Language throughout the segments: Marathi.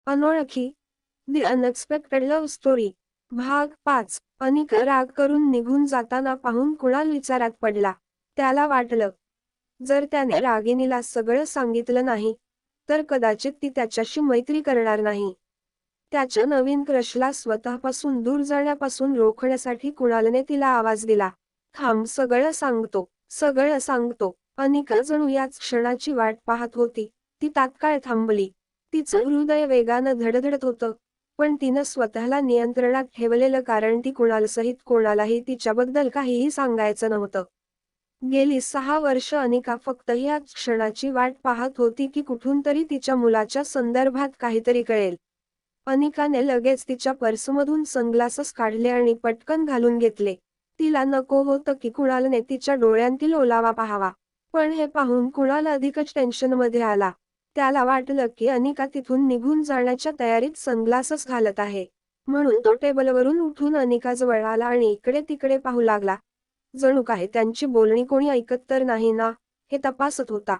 अनोळखी दी अनएक्सपेक्टेड लव्ह स्टोरी भाग 5. अनिका राग करून निघून जाताना पाहून कुणाल विचारात पडला. त्याला वाटलं, जर त्याने रागिनीला सगळं सांगितलं नाही तर कदाचित ती त्याच्याशी मैत्री करणार नाही. त्याच्या नवीन क्रशला स्वतःपासून दूर जाण्यापासून रोखण्यासाठी कुणालने तिला आवाज दिला, थांब, सगळं सांगतो, सगळं सांगतो. अनिका जणू याच क्षणाची वाट पाहत होती. ती तात्काळ थांबली. तिचं हृदय वेगानं धडधडत होतं, पण तिनं स्वतःला नियंत्रणात ठेवलेलं, कारण ती कुणालसहित कोणालाही तिच्याबद्दल काहीही सांगायचं नव्हतं. गेली 6 वर्ष अनिका फक्त याच क्षणाची वाट पाहत होती की कुठून तरी तिच्या मुलाच्या संदर्भात काहीतरी कळेल. अनिकाने लगेच तिच्या पर्समधून सनग्लासेस काढले आणि पटकन घालून घेतले. तिला नको होतं की कुणालने तिच्या डोळ्यांतील ओलावा पाहावा. पण हे पाहून कुणाल अधिकच टेन्शनमध्ये आला. त्याला वाटलं की अनिका तिथून निघून जाण्याच्या तयारीत सनग्लासेस घालत आहे. म्हणून तो टेबलवरून उठून अनिकाजवळ आला आणि इकडे तिकडे पाहू लागला. जणू काय त्यांची बोलणी कोणी ऐकत तर नाही ना, हे तपासत होता.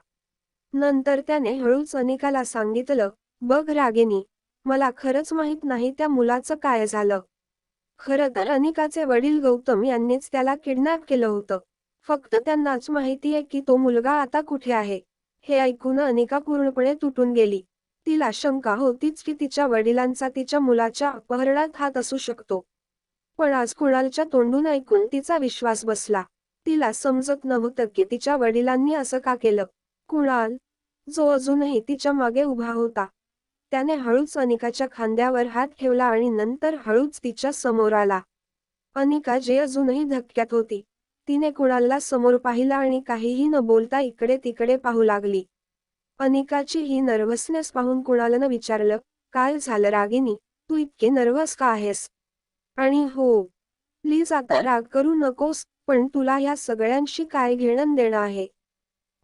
नंतर त्याने हळूच अनिकाला सांगितलं, बघ रागिनी, मला खरंच माहित नाही त्या मुलाचं काय झालं. खरं तर अनिकाचे वडील गौतम यांनीच त्याला किडनॅप केलं होतं. फक्त त्यांनाच माहितीये की तो मुलगा आता कुठे आहे. हे ऐकून अनिका पूर्णपणे तुटून गेली. तिला शंका होतीच की तिच्या वडिलांचा तिच्या मुलाच्या अपहरणात हात असू शकतो. पण आज कुणालच्या तोंडून ऐकून तिचा विश्वास बसला. तिला समजत नव्हतं की तिच्या वडिलांनी असं का केलं. कुणाल, जो अजूनही तिच्या मागे उभा होता, त्याने हळूच अनिकाच्या खांद्यावर हात ठेवला आणि नंतर हळूच तिच्या समोर आला. अनिका, जे अजूनही धक्क्यात होती, तिने कुणालला समोर पाहिलं आणि काहीही न बोलता इकडे तिकडे पाहू लागली. अनिकाची ही नर्व्हसनेस पाहून कुणालनं विचारलं, काय झालं रागिनी, तू इतके नर्व्हस का आहेस? आणि हो, प्लीज आता राग करू नकोस, पण तुला ह्या सगळ्यांशी काय घेणं देणं आहे?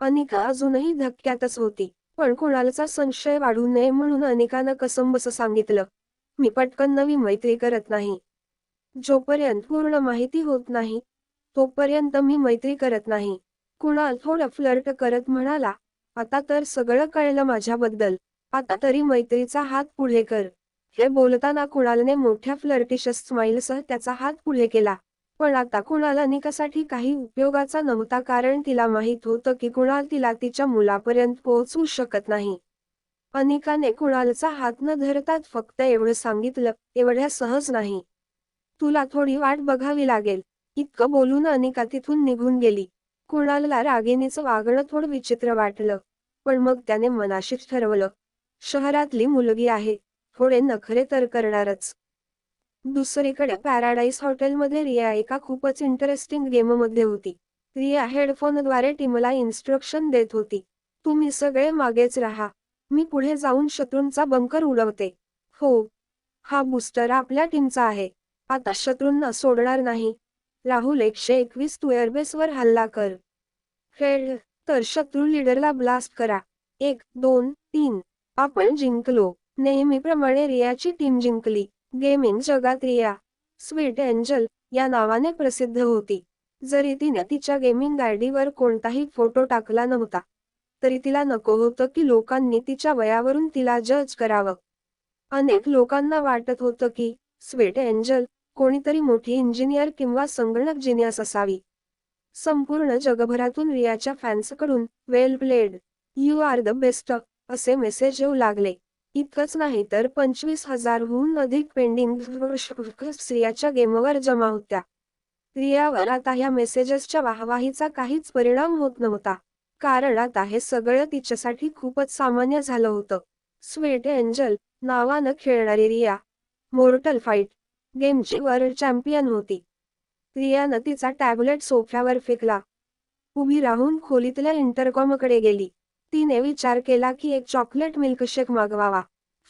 अनिका अजूनही धक्क्यातच होती. पण कुणालचा संशय वाढू नये म्हणून अनिकानं कसंबसं सांगितलं, मी पटकन नवी मैत्री करत नाही. जोपर्यंत पूर्ण माहिती होत नाही, तोपर्यंत मी मैत्री करत नाही. कुणाल थोडं फ्लर्ट करत म्हणाला, आता तर सगळं कळलं माझ्याबद्दल. आता तरी मैत्रीचा हात पुढे कर. हे बोलताना कुणालने मोठ्या फ्लर्टिशस स्माईलसह त्याचा हात पुढे केला. पण आता कुणाल अनिकासाठी काही उपयोगाचा नव्हता, कारण तिला माहित होतं की कुणाल तिला तिच्या मुलापर्यंत पोहोचवू शकत नाही. अनिकाने कुणालचा हात न धरताच फक्त एवढं सांगितलं, एवढ्या सहज नाही. तुला थोडी वाट बघावी लागेल. इतकं बोलून अनिका तिथून निघून गेली. कुणालला रागिनीचं वागणं थोडं विचित्र वाटलं. पण मग त्याने मनाशीच ठरवलं, शहरातली मुलगी आहे, थोडे नखरे तर करणारच. दुसरीकडे पॅराडाईस हॉटेलमध्ये रिया एका खूपच इंटरेस्टिंग गेममध्ये होती. रिया हेडफोनद्वारे टीमला इन्स्ट्रक्शन देत होती. तुम्ही सगळे मागेच राहा. मी पुढे जाऊन शत्रूंचा बंकर उडवते. हो, हा बूस्टर आपल्या टीमचा आहे. आता शत्रूंना सोडणार नाही. राहुल, 121 तू एअरबेसवर हल्ला कर. हेड, तर शत्रू लीडरला ब्लास्ट करा. 1, 2, 3. आपण जिंकलो. नेहमीप्रमाणे रियाची टीम जिंकली. गेमिंग जगात रिया स्वीट एंजल या नावाने प्रसिद्ध होती. जरी तिने तिच्या गेमिंग आयडीवर कोणताही फोटो टाकला नव्हता, तरी तिला नको होतं की लोकांनी तिच्या वयावरून तिला जज करावं. अनेक लोकांना वाटत होतं की स्वीट एंजल कोणीतरी मोठी इंजिनियर किंवा संगणक जिनियस असावी. संपूर्ण जगभरातून रियाच्या फॅन्सकडून well played, you are the best असे मेसेज येऊ लागले. इतकंच नाही तर 25,000हून अधिक पेंडिंग रियाच्या गेमवर जमा होत्या. रियावर आता ह्या मेसेजेसच्या वाहवाहीचा काहीच परिणाम होत नव्हता, कारण आता हे सगळं तिच्यासाठी खूपच सामान्य झालं होतं. स्वीट एंजल नावानं खेळणारी रिया मोर्टल फाईट गेमची वर्ल्ड चॅम्पियन होती. रियानं तिचा टॅबलेट सोफ्यावर फेकला. उभी राहून खोलीतल्या इंटरकॉमकडे गेली. तिने विचार केला की एक चॉकलेट मिल्कशेक मागवावा.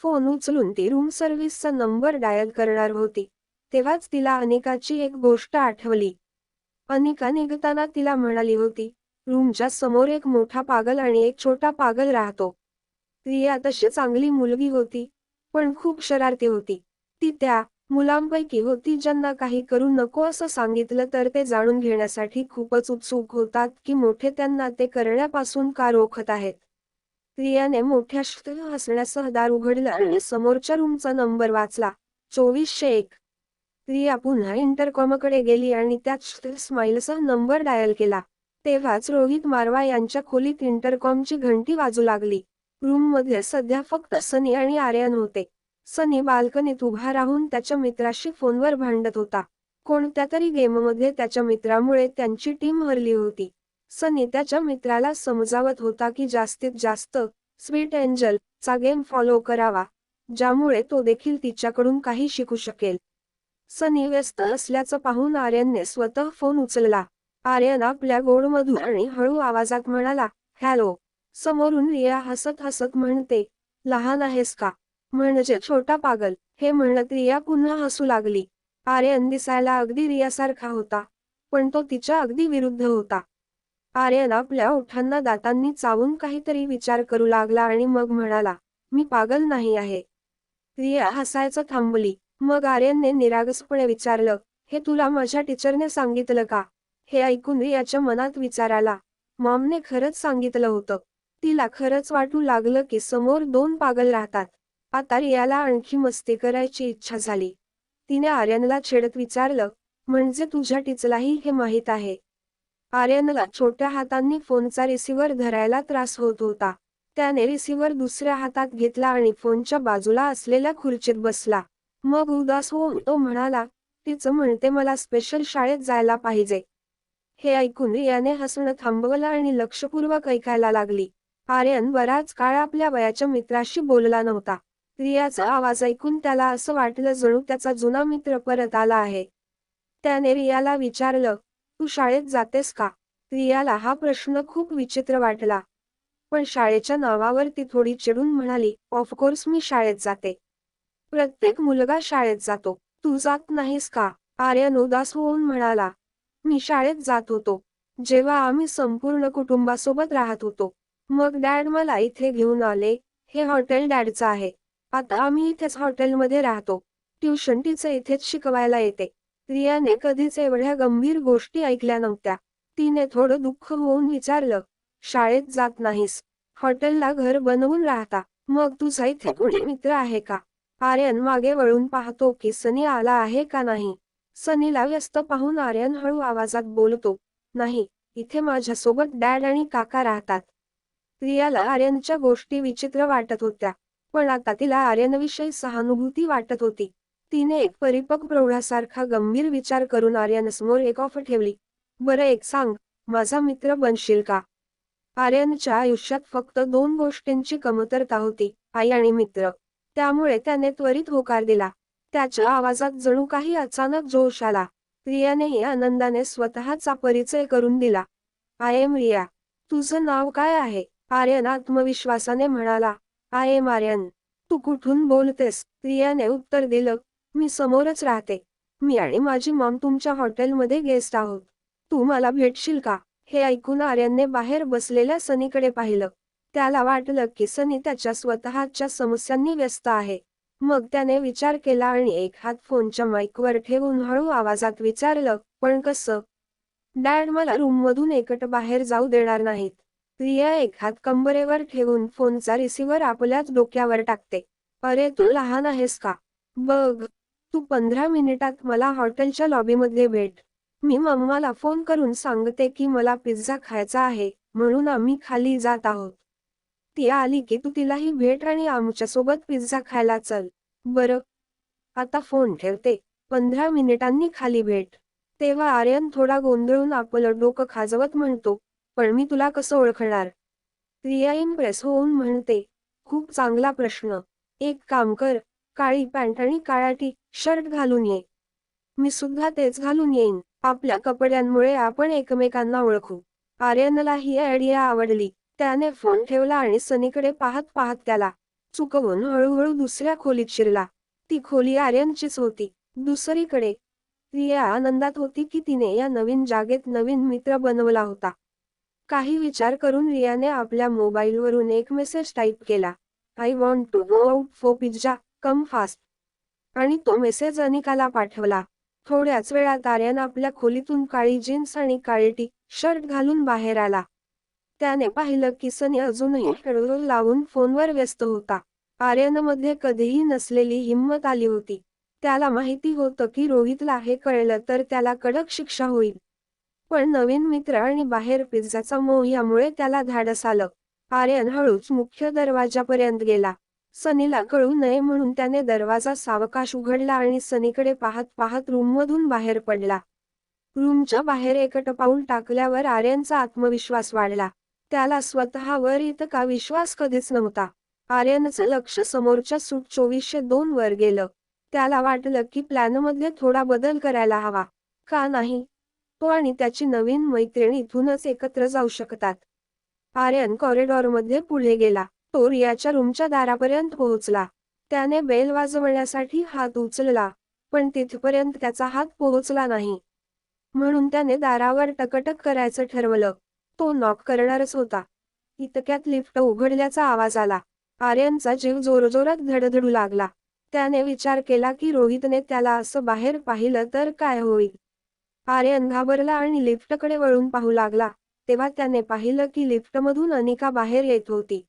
फोन उचलून ती रूम सर्व्हिसचा नंबर डायल करणार होती, तेव्हाच तिला अनिकाची एक गोष्ट आठवली. अनिका निघताना तिला म्हणाली होती, रूमच्या समोर एक मोठा पागल आणि एक छोटा पागल राहतो. रिया तशी चांगली मुलगी होती, पण खूप शरारती होती. ती त्या मुलांपैकी होती ज्यांना काही करू नको असं सांगितलं तर ते जाणून घेण्यासाठी खूपच उत्सुक होतात की मोठे त्यांना ते करण्यापासून का रोखत आहेत. रियाने मोठ्या हसण्यासह दार उघडलं आणि समोरच्या रूमचा नंबर वाचला. 2401. रिया पुन्हा इंटरकॉमकडे गेली आणि त्यात स्माईलसह नंबर डायल केला. तेव्हाच रोहित मारवा यांच्या खोलीत इंटरकॉमची घंटी वाजू लागली. रूममध्ये सध्या फक्त सनी आणि आर्यन होते. सनी बाल्कनीत उभा राहून त्याच्या मित्राशी फोनवर भांडत होता. कोणत्या तरी गेममध्ये त्याच्या मित्रामुळे त्यांची टीम हरली होती. सनी त्याच्या मित्राला समजावत होता की जास्तीत जास्त स्वीट एंजल चा गेम फॉलो करावा, ज्यामुळे तो देखील तिच्याकडून काही शिकू शकेल. सनी व्यस्त असल्याचं पाहून आर्यनने स्वतः फोन उचलला. आर्यन आपल्या गोड मधुर आणि हळू आवाजात म्हणाला, हॅलो. समोरून रिया हसत हसत म्हणते, लहान आहेस का? म्हणजे छोटा पागल. हे म्हणत रिया पुन्हा हसू लागली. आर्यन दिसायला अगदी रियासारखा होता, पण तो तिच्या अगदी विरुद्ध होता. आर्यन आपल्या ओठांना दातांनी चावून काहीतरी विचार करू लागला आणि मग म्हणाला, मी पागल नाही आहे. रिया हसायचं थांबली. मग आर्यनने निरागसपणे विचारलं, हे तुला माझ्या टीचरने सांगितलं का? हे ऐकून रियाच्या मनात विचार आला. मॉमने खरंच सांगितलं होतं. तिला खरंच वाटू लागलं की समोर दोन पागल राहतात. आता रियाला आणखी मस्ती करायची इच्छा झाली. तिने आर्यनला छेडत विचारलं, म्हणजे तुझ्या टीचरलाही हे माहीत आहे? आर्यनला छोट्या हातांनी फोनचा रिसिव्हर धरायला त्रास होत होता. त्याने रिसिव्हर दुसऱ्या हातात घेतला आणि फोनच्या बाजूला असलेल्या खुर्चीत बसला. मग उदास होऊन तो म्हणाला, तिचं म्हणते मला स्पेशल शाळेत जायला पाहिजे. हे ऐकून रियाने हसणं थांबवलं आणि लक्षपूर्वक ऐकायला लागली. आर्यन बराच काळ आपल्या वयाच्या मित्राशी बोलला नव्हता. रियाचा आवाज ऐकून त्याला असं वाटलं जणू त्याचा जुना मित्र परत आला आहे. त्याने रियाला विचारलं, तू शाळेत जातेस का? रियाला हा प्रश्न खूप विचित्र वाटला. पण शाळेच्या नावावर ती थोडी चिडून म्हणाली, ऑफकोर्स मी शाळेत जाते. प्रत्येक मुलगा शाळेत जातो. तू जात नाहीस का? आर्यन उदास होऊन म्हणाला, मी शाळेत जात होतो, जेव्हा आम्ही संपूर्ण कुटुंबासोबत राहत होतो. मग डॅड मला इथे घेऊन आले. हे हॉटेल डॅडचं आहे. आता आम्ही इथेच हॉटेलमध्ये राहतो. ट्युशन तिचं इथेच शिकवायला येते. रियाने कधीच एवढ्या गंभीर गोष्टी ऐकल्या नव्हत्या. तिने थोडं दुःख होऊन विचारलं, शाळेत जात नाहीस, हॉटेलला घर बनवून राहता, मग तुझा इथे कोणी मित्र आहे का? आर्यन मागे वळून पाहतो की सनी आला आहे का नाही. सनीला व्यस्त पाहून आर्यन हळू आवाजात बोलतो, नाही, इथे माझ्यासोबत डॅड आणि काका राहतात. रियाला आर्यनच्या गोष्टी विचित्र वाटत होत्या, पण आता तिला आर्यनविषयी सहानुभूती वाटत होती. तिने एक परिपक्व प्रौढासारखा गंभीर विचार करून आर्यनसमोर एक ऑफर ठेवली. बरं एक सांग, माझा मित्र बनशील का? आर्यनच्या आयुष्यात फक्त दोन गोष्टींची कमतरता होती, आई आणि मित्र. त्यामुळे त्याने त्वरित होकार दिला. त्याच्या आवाजात जणू काही अचानक जोश आला. रियानेही आनंदाने स्वतःचा परिचय करून दिला. I am Riya. तुझं नाव काय आहे? आर्यन आत्मविश्वासाने म्हणाला. I am Aryan. तू कुठून बोलतेस? रियाने उत्तर दिलं, मी समोरच राहते. मी आणि माझी मॉम तुमच्या हॉटेलमध्ये गेस्ट आहोत. तू मला भेटशील का? हे ऐकून आर्यनने बाहेर बसलेल्या सनीकडे पाहिलं. त्याला वाटलं की सनी त्याच्या स्वतःच्या समस्यांनी व्यस्त आहे. मग त्याने विचार केला आणि एक हात फोनच्या माईकवर ठेवून हळू आवाजात विचारलं, पण कसं? डॅड मला रूममधून एकटं बाहेर जाऊ देणार नाहीत. रिया एक हात कंबरेवर ठेवून फोनचा रिसिव्हर आपल्याच डोक्यावर टाकते. अरे तू लहान आहेस का? बघ, तू 15 मिनिटात मला हॉटेलच्या लॉबीमध्ये भेट. मी मम्माला फोन करून सांगते की मला पिझ्झा खायचा आहे, म्हणून आम्ही खाली जात आहोत. ती आली की तू तिलाही भेट आणि आमच्यासोबत पिझ्झा खायला चल. बरं, आता फोन ठेवते. 15 मिनिटांनी खाली भेट. तेव्हा आर्यन थोडा गोंधळून आपलं डोकं खाजवत म्हणतो, पण मी तुला कसं ओळखणार? रिया इम्प्रेस होऊन म्हणते, खूप चांगला प्रश्न. एक काम कर, काळी पॅन्ट आणि काळा टी शर्ट घालून ये. मी सुद्धा तेच घालून येईन. आपल्या कपड्यांमुळे आपण एकमेकांना ओळखू. आर्यनला ही आयडिया आवडली. त्याने फोन ठेवला आणि सनीकडे पाहत पाहत त्याला चुकवून हळूहळू दुसऱ्या खोलीत शिरला. ती खोली आर्यनचीच होती. दुसरीकडे रिया आनंदात होती की तिने या नवीन जागेत नवीन मित्र बनवला होता. काही विचार करून रियाने आपल्या मोबाईलवरून एक मेसेज टाईप केला. I want to go out for pizza, come fast. आणि तो मेसेज अनिकाला पाठवला. थोड्याच वेळात आर्यन आपल्या खोलीतून काळी जीन्स आणि काळे टी शर्ट घालून बाहेर आला. त्याने पाहिलं की सनी अजूनही हेडफोन लावून फोनवर व्यस्त होता. आर्यनमध्ये कधीही नसलेली हिंमत आली होती. त्याला माहिती होतं की रोहितला हे कळलं तर त्याला कडक शिक्षा होईल. पण नवीन मित्र आणि बाहेर पिझ्झाचा मोह यामुळे त्याला धाडस आलं. आर्यन हळूच मुख्य दरवाजापर्यंत गेला. सनीला कळू नये म्हणून त्याने दरवाजा सावकाश उघडला आणि सनीकडे पाहत पाहत रूममधून बाहेर पडला. रूमच्या बाहेर एकटं पाऊल टाकल्यावर आर्यनचा आत्मविश्वास वाढला. त्याला स्वतःवर इतका विश्वास कधीच नव्हता. आर्यनचं लक्ष समोरच्या सूट 2402 वर गेलं. त्याला वाटलं की प्लॅनमध्ये थोडा बदल करायला हवा. का नाही? तो आणि त्याची नवीन मैत्रीण इथूनच एकत्र जाऊ शकतात. आर्यन कॉरिडॉरमध्ये पुढे गेला. तो रियाच्या रूमच्या दारापर्यंत पोहोचला. त्याने बेल वाजवण्यासाठी हात उचलला, पण तिथपर्यंत त्याचा हात पोहोचला नाही. म्हणून त्याने दारावर टकटक करायचं ठरवलं. तो नॉक करणारच होता. इतक्यात लिफ्ट उघडल्याचा आवाज आला. आर्यनचा जीव जोरजोरात धडधडू लागला. त्याने विचार केला की रोहितने त्याला असं बाहेर पाहिलं तर काय होईल. आर्यन घाबरला आणि लिफ्टकडे वळून पाहू लागला. तेव्हा त्याने पाहिलं की लिफ्टमधून अनिका बाहेर येत होती.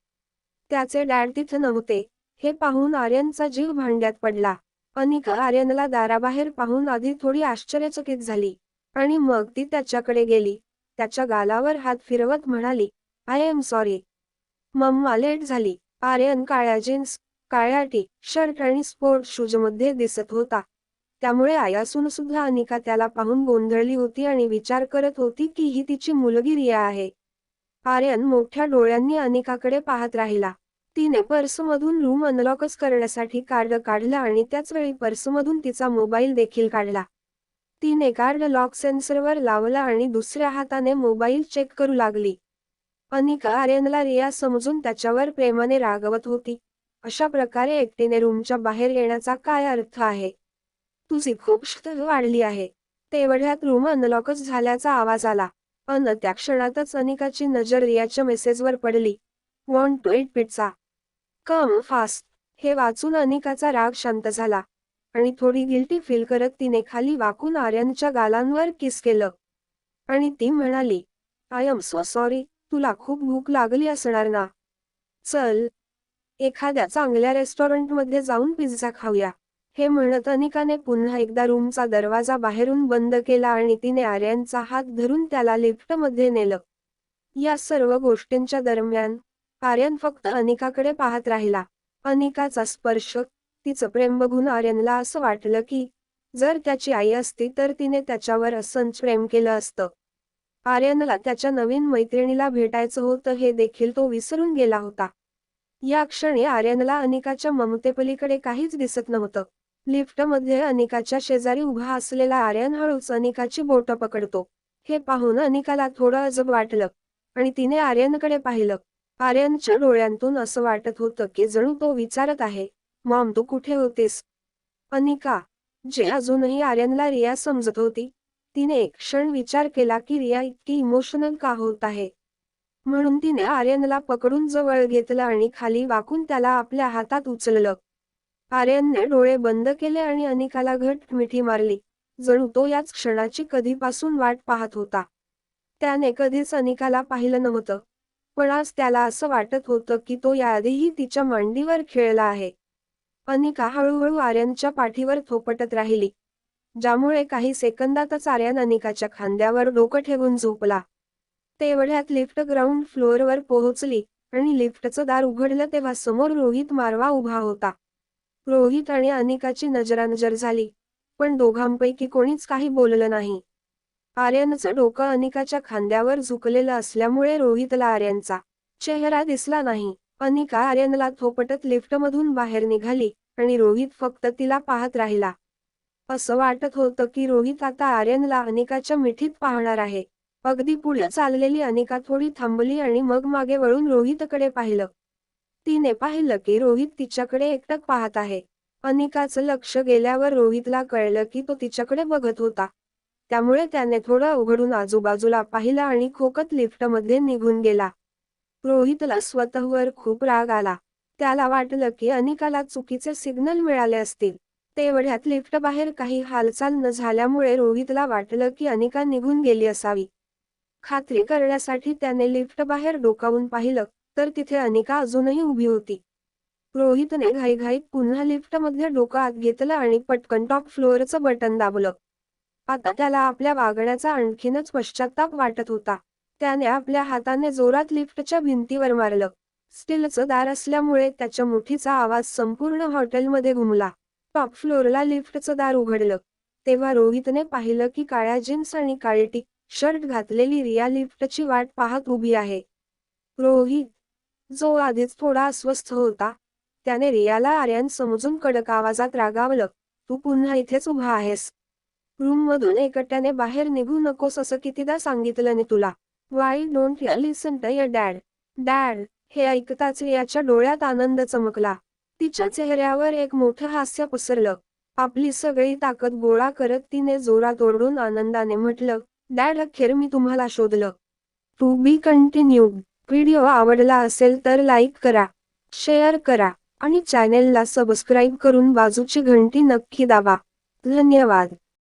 त्याचे डॅड तिथं नव्हते. हे पाहून आर्यनचा जीव भांड्यात पडला. अनिका आर्यनला दाराबाहेर पाहून आधी थोडी आश्चर्यचकित झाली. आणि मग ती त्याच्याकडे गेली. त्याच्या गालावर हात फिरवत म्हणाली, I am sorry mamma, late झाली. आर्यन काळ्या जीन्स, काळ्या टी शर्ट आणि स्पोर्ट शूजमध्ये दिसत होता. त्यामुळे आई असून सुद्धा अनिका त्याला पाहून गोंधळली होती आणि विचार करत होती की ही तिची मुलगी रिया आहे. आर्यन मोठ्या डोळ्यांनी अनिकाकडे पाहत राहिला. तिने पर्समधून रूम अनलॉकच करण्यासाठी कार्ड काढलं आणि त्याच वेळी पर्समधून तिचा मोबाईल देखील काढला. तिने कार्ड लॉक सेन्सरवर लावला आणि दुसऱ्या हाताने मोबाईल चेक करू लागली. अनिका आर्यनला रिया समजून त्याच्यावर प्रेमाने रागवत होती. अशा प्रकारे एकटीने रूमच्या बाहेर येण्याचा काय अर्थ आहे? तुझी खूप शक्ती वाढली आहे. तेवढ्यात रूम अनलॉकच झाल्याचा आवाज आला. त्या क्षणातच अनिकाची नजर रियाच्या मेसेजवर पडली. Want to eat pizza, come fast. हे वाचून अनिकाचा राग शांत झाला. आणि थोडी गिल्टी फील करत तिने खाली वाकून आर्यनच्या गालांवर किस केलं. आणि ती म्हणाली, आय एम सो सॉरी, तुला खूप भूक लागली असणार ना. चल, एखाद्या चांगल्या रेस्टॉरंटमध्ये जाऊन पिझ्झा खाऊया. हे म्हणत अनिकाने पुन्हा एकदा रूमचा दरवाजा बाहेरून बंद केला आणि तिने आर्यनचा हात धरून त्याला लिफ्टमध्ये नेलं. या सर्व गोष्टींच्या दरम्यान आर्यन फक्त अनिकाकडे पाहत राहिला. अनिकाचा स्पर्श, तिचं प्रेम बघून आर्यनला असं वाटलं की जर त्याची आई असती तर तिने त्याच्यावर असंच प्रेम केलं असतं. आर्यनला त्याच्या नवीन मैत्रिणीला भेटायचं होतं हे देखील तो विसरून गेला होता. या क्षणी आर्यनला अनिकाच्या ममतेपलीकडे काहीच दिसत नव्हतं. लिफ्टमध्ये अनिकाच्या शेजारी उभा असलेला आर्यन हळूच अनिकाची बोटं पकडतो. हे पाहून अनिकाला थोडं अजब वाटलं आणि तिने आर्यनकडे पाहिलं. आर्यनच्या डोळ्यांतून असं वाटत होतं की जणू तो विचारत आहे, मॉम तू कुठे होतीस? अनिका, जे अजूनही आर्यनला रिया समजत होती, तिने एक क्षण विचार केला की रिया इतकी इमोशनल का होत आहे. म्हणून तिने आर्यनला पकडून जवळ घेतलं आणि खाली वाकून त्याला आपल्या हातात उचललं. आर्यनने डोळे बंद केले आणि अनिकाला घट्ट मिठी मारली, जणू तो याच क्षणाची कधीपासून वाट पाहत होता. त्याने कधीच अनिकाला पाहिलं नव्हतं, पण आज त्याला असं वाटत होतं की तो याआधीही तिच्या मांडीवर खेळला आहे. अनिका हळूहळू आर्यनच्या पाठीवर थोपटत राहिली, ज्यामुळे काही सेकंदातच आर्यन अनिकाच्या खांद्यावर डोकं ठेवून झोपला. तेवढ्यात लिफ्ट ग्राउंड फ्लोअरवर पोहोचली आणि लिफ्टचं दार उघडलं तेव्हा समोर रोहित मारवा उभा होता. रोहित आणि अनिकाची नजरानजर झाली, पण दोघांपैकी कोणीच काही बोललं नाही. आर्यनचं डोकं अनिकाच्या खांद्यावर झुकलेलं असल्यामुळे रोहितला आर्यनचा चेहरा दिसला नाही. अनिका आर्यनला थोपटत लिफ्टमधून बाहेर निघाली आणि रोहित फक्त तिला पाहत राहिला. असं वाटत होतं की रोहित आता आर्यनला अनिकाच्या मिठीत पाहणार आहे. अगदी पुढे चाललेली अनिका थोडी थांबली आणि मग मागे वळून रोहितकडे पाहिलं. तिने पाहिलं की रोहित तिच्याकडे एकटक पाहत आहे. अनिकाचं लक्ष गेल्यावर रोहितला कळलं की तो तिच्याकडे बघत होता. त्यामुळे त्याने थोडं उघडून आजूबाजूला पाहिलं आणि खोकत लिफ्टमध्ये निघून गेला. रोहितला स्वतःवर खूप राग आला. त्याला वाटलं की अनिकाला चुकीचे सिग्नल मिळाले असतील. तेवढ्यात लिफ्ट बाहेर काही हालचाल न झाल्यामुळे रोहितला वाटलं की अनिका निघून गेली असावी. खात्री करण्यासाठी त्याने लिफ्ट बाहेर डोकावून पाहिलं, तर तिथे अनिका अजूनही उभी होती. रोहितने घाईघाईत पुन्हा लिफ्टमध्ये डोकं आत घेतलं आणि पटकन टॉप फ्लोअरचं बटन दाबलं. आता त्याला आपल्या वागण्याचा आणखीनच पश्चात्ताप वाटत होता. त्याने आपल्या हाताने जोरात लिफ्टच्या भिंतीवर मारलं. स्टीलचं दार असल्यामुळे त्याच्या मुठीचा आवाज संपूर्ण हॉटेलमध्ये घुमला. टॉप फ्लोअरला लिफ्टचं दार उघडलं तेव्हा रोहितने पाहिलं की काळ्या जीन्स आणि काळे टी शर्ट घातलेली रिया लिफ्टची वाट पाहत उभी आहे. रोहित, जो आधीच थोडा अस्वस्थ होता, त्याने रियाला आर्यन समजून कडक आवाजात रागावलं, तू पुन्हा इथेच उभा आहेस. रूममधून एकट्याने बाहेर निघू नकोस असं कितीदा सांगितलं ने तुला. Why don't you listen to your dad. Dad, हे ऐकताच रियाच्या डोळ्यात आनंद चमकला. तिच्या चेहऱ्यावर एक मोठं हास्य पसरलं. आपली सगळी ताकद गोळा करत तिने जोरात ओरडून आनंदाने म्हटलं, डॅड, अखेर मी तुम्हाला शोधलं. To be continued. व्हिडिओ आवडला असेल तर लाईक करा, शेअर करा आणि चॅनेलला सबस्क्राईब करून बाजूची घंटी नक्की दाबा. धन्यवाद.